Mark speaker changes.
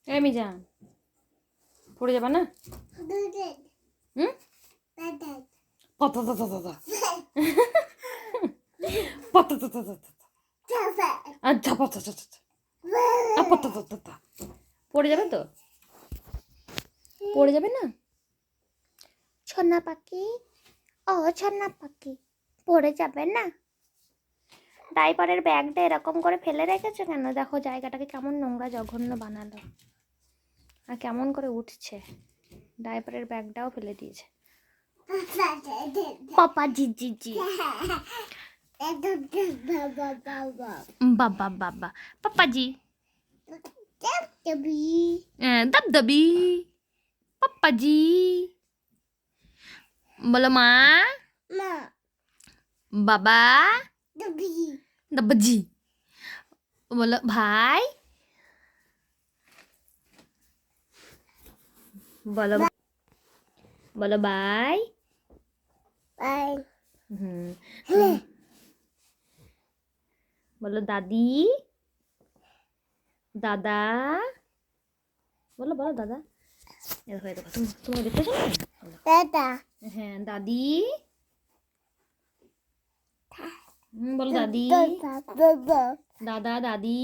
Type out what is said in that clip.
Speaker 1: মিজান পড়ে যাবে না? হুম পড়ে যাবে তো? পড়ে যাবে না?
Speaker 2: ছন্না পাখি, ও ছন্না পাখি, পড়ে যাবে না? ডাইপারের ব্যাগটা এরকম করে ফেলে রেখেছো কেন? দেখো জায়গাটাকে কেমন নোংরা জঘন্য বানালো, আর কেমন করে উঠছে। ডাইপারের ব্যাগটাও ফেলে দিয়েছে। পাপা জি জি জি, বাবা বাবা, পাপা জি দবদবি, পাপা জি বলো মা, বাবা দবজি বলো ভাই, বলো বলো বাই। বলো দাদি, দাদা, বলো বলো দাদা। দেখো দেখো তুমি দেখতেছো না? দাদা,
Speaker 1: হ্যাঁ দাদি, বলো দাদি, দাদা দাদি।